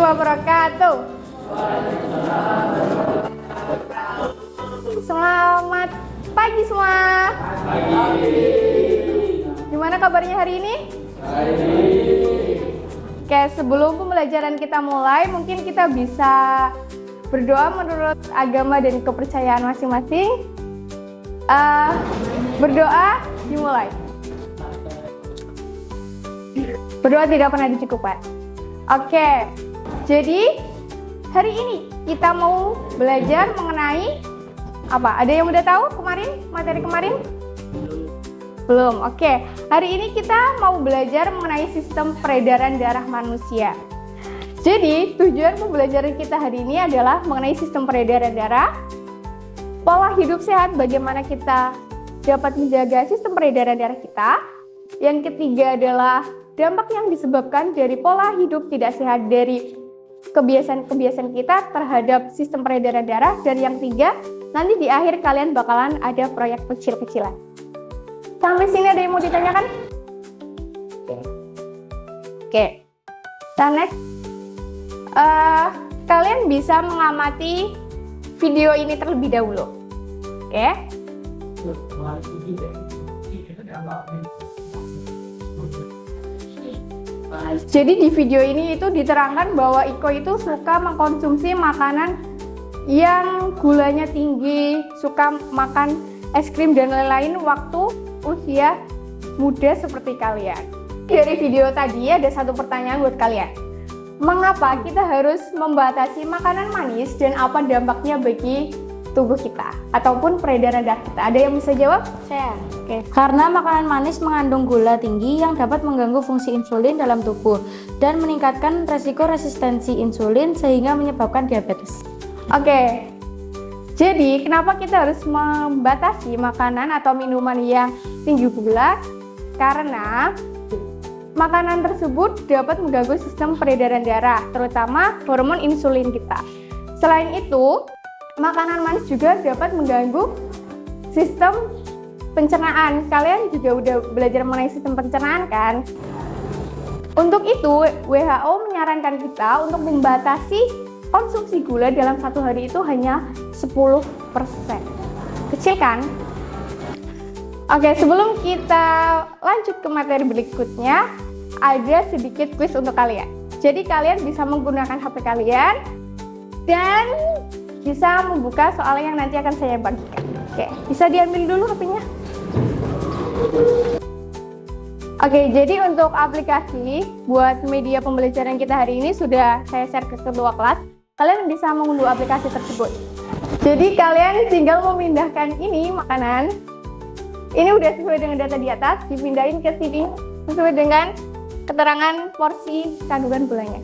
wabarakatuh. Selamat pagi semua. Gimana kabarnya hari ini? Oke, sebelum pembelajaran kita mulai, mungkin kita bisa berdoa menurut agama dan kepercayaan masing-masing. Berdoa dimulai. Berdoa tidak pernah dicukupkan. Oke, jadi hari ini kita mau belajar mengenai apa? Ada yang udah tahu materi kemarin? Belum. Oke, hari ini kita mau belajar mengenai sistem peredaran darah manusia. Jadi tujuan pembelajaran kita hari ini adalah mengenai sistem peredaran darah, pola hidup sehat, bagaimana kita dapat menjaga sistem peredaran darah kita. Yang ketiga adalah dampak yang disebabkan dari pola hidup tidak sehat, dari kebiasaan-kebiasaan kita terhadap sistem peredaran darah. Dan yang ketiga, nanti di akhir kalian bakalan ada proyek kecil-kecilan. Sampai sini ada yang mau ditanyakan? Oke. Dan next, kalian bisa mengamati video ini terlebih dahulu. Oke. Jadi di video ini itu diterangkan bahwa Iko itu suka mengkonsumsi makanan yang gulanya tinggi, suka makan es krim dan lain-lain waktu usia muda seperti kalian. Dari video tadi ada satu pertanyaan buat kalian. Mengapa kita harus membatasi makanan manis dan apa dampaknya bagi tubuh kita ataupun peredaran darah kita? Ada yang bisa jawab? Saya. Oke. Karena makanan manis mengandung gula tinggi yang dapat mengganggu fungsi insulin dalam tubuh dan meningkatkan resiko resistensi insulin sehingga menyebabkan diabetes. Oke. Jadi, kenapa kita harus membatasi makanan atau minuman yang tinggi gula? Karena makanan tersebut dapat mengganggu sistem peredaran darah, terutama hormon insulin kita. Selain itu, makanan manis juga dapat mengganggu sistem pencernaan. Kalian juga udah belajar mengenai sistem pencernaan kan? Untuk itu, WHO menyarankan kita untuk membatasi konsumsi gula dalam satu hari itu hanya 10%. Kecil kan? Oke, sebelum kita lanjut ke materi berikutnya, ada sedikit kuis untuk kalian. Jadi kalian bisa menggunakan HP kalian dan bisa membuka soal yang nanti akan saya bagikan. Oke, bisa diambil dulu HP-nya. Oke, jadi untuk aplikasi buat media pembelajaran kita hari ini sudah saya share ke ketua kelas. Kalian bisa mengunduh aplikasi tersebut. Jadi kalian tinggal memindahkan ini makanan. Ini udah sesuai dengan data di atas, dipindahin ke sini sesuai dengan keterangan porsi kandungan gulanya.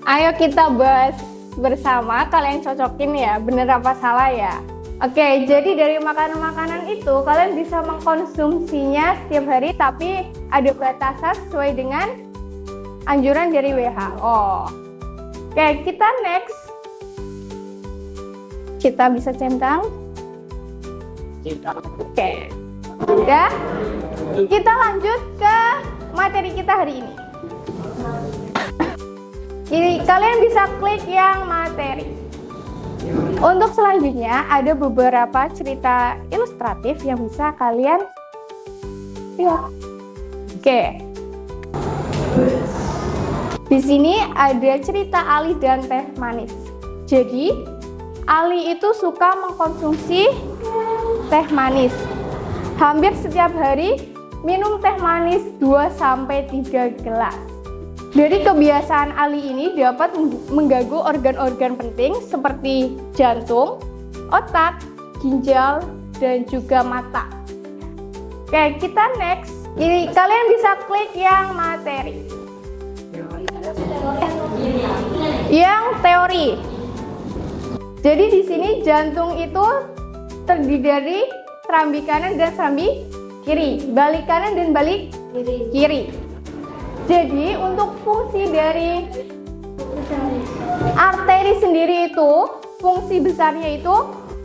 Ayo kita bahas bersama, kalian cocokin ya, bener apa salah ya. Oke, jadi dari makanan-makanan itu kalian bisa mengkonsumsinya setiap hari, tapi ada batasan sesuai dengan anjuran dari WHO. Oke, kita next. Kita bisa centang. Oke, udah. Kita lanjut ke materi kita hari ini. Kalian bisa klik yang materi. Untuk selanjutnya ada beberapa cerita ilustratif yang bisa kalian lihat. Oke. Di sini ada cerita Ali dan teh manis. Jadi, Ali itu suka mengkonsumsi teh manis. Hampir setiap hari minum teh manis 2-3 gelas. Dari kebiasaan Ali ini dapat mengganggu organ-organ penting seperti jantung, otak, ginjal, dan juga mata. Oke, kita next. Ini kalian bisa klik yang materi. Yang teori. Jadi di sini jantung itu terdiri dari serambi kanan dan serambi kiri, balik kanan dan balik kiri. Jadi untuk fungsi dari Arteri sendiri itu fungsi besarnya itu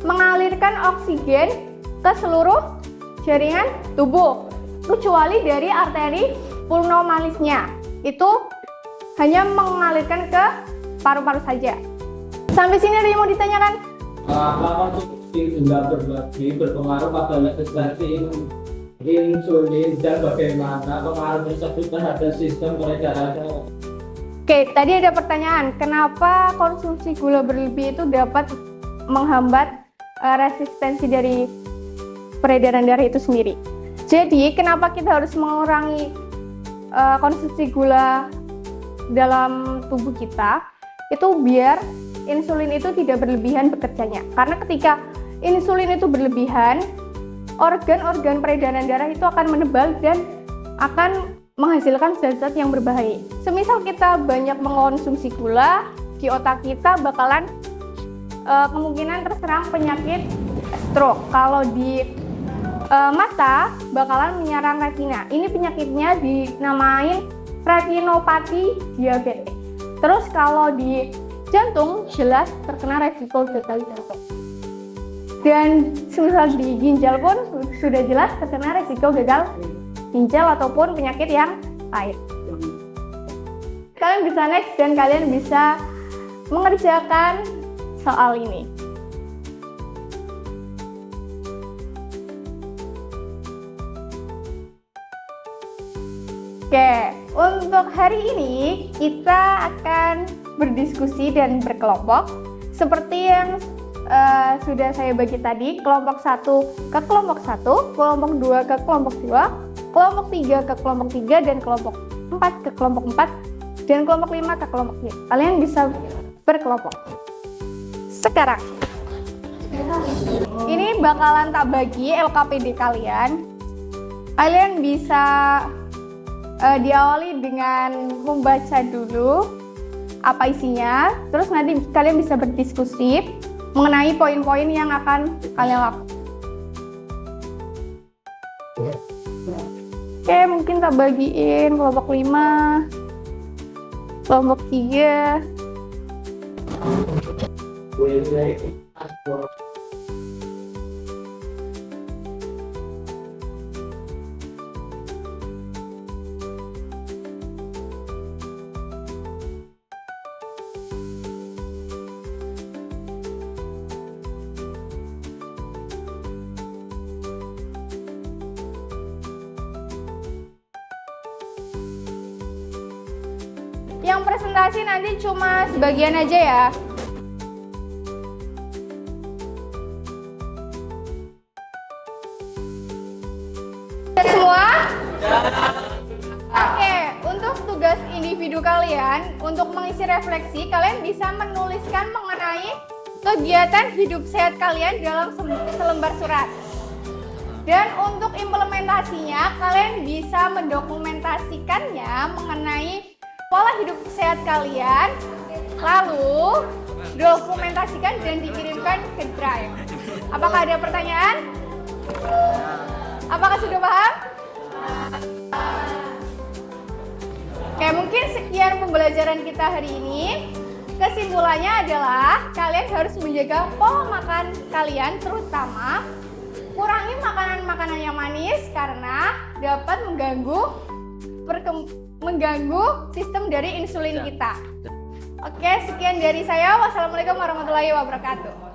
mengalirkan oksigen ke seluruh jaringan tubuh, kecuali dari arteri pulmonalisnya itu hanya mengalirkan ke paru-paru saja. Sampai sini ada yang mau ditanyakan? Apakah konsumsi gula berlebih berpengaruh pada resistensi insulin dan bagaimana pengaruh tersebut terhadap sistem peredaran darah? Oke, tadi ada pertanyaan, kenapa konsumsi gula berlebih itu dapat menghambat resistensi dari peredaran darah itu sendiri. Jadi, kenapa kita harus mengurangi konsumsi gula dalam tubuh kita? Itu biar insulin itu tidak berlebihan bekerjanya. Karena ketika insulin itu berlebihan, organ-organ peredaran darah itu akan menebal dan akan menghasilkan zat-zat yang berbahaya. Semisal kita banyak mengkonsumsi gula, di otak kita bakalan kemungkinan terserang penyakit stroke. Kalau di mata bakalan menyerang retina. Ini penyakitnya dinamain retinopati diabetes. Terus kalau di jantung jelas terkena resiko gagal jantung. Dan semisal di ginjal pun sudah jelas terkena resiko gagal ginjal ataupun penyakit yang lain. Kalian bisa next dan kalian bisa mengerjakan soal ini. Oke, untuk hari ini kita akan berdiskusi dan berkelompok seperti yang sudah saya bagi tadi, kelompok 1 ke kelompok 1, kelompok 2 ke kelompok 2, kelompok 3 ke kelompok 3, dan kelompok 4 ke kelompok 4, dan kelompok 5 ke kelompok 5. Kalian bisa berkelompok. Sekarang, ini bakalan tak bagi LKPD kalian. Kalian bisa diawali dengan membaca dulu apa isinya, terus nanti kalian bisa berdiskusi mengenai poin-poin yang akan kalian lakukan. Oke, mungkin tak bagiin kelompok 5, kelompok 3. Yang presentasi nanti cuma sebagian aja ya. Semua? Oke, untuk tugas individu kalian, untuk mengisi refleksi, kalian bisa menuliskan mengenai kegiatan hidup sehat kalian dalam selembar surat. Dan untuk implementasinya, kalian bisa mendokumentasikannya mengenai pola hidup sehat kalian, lalu dokumentasikan dan dikirimkan ke Drive. Apakah ada pertanyaan? Apakah sudah paham? Oke, mungkin sekian pembelajaran kita hari ini. Kesimpulannya adalah kalian harus menjaga pola makan kalian, terutama kurangi makanan-makanan yang manis karena dapat mengganggu sistem dari insulin kita. Oke, sekian dari saya. Wassalamualaikum warahmatullahi wabarakatuh.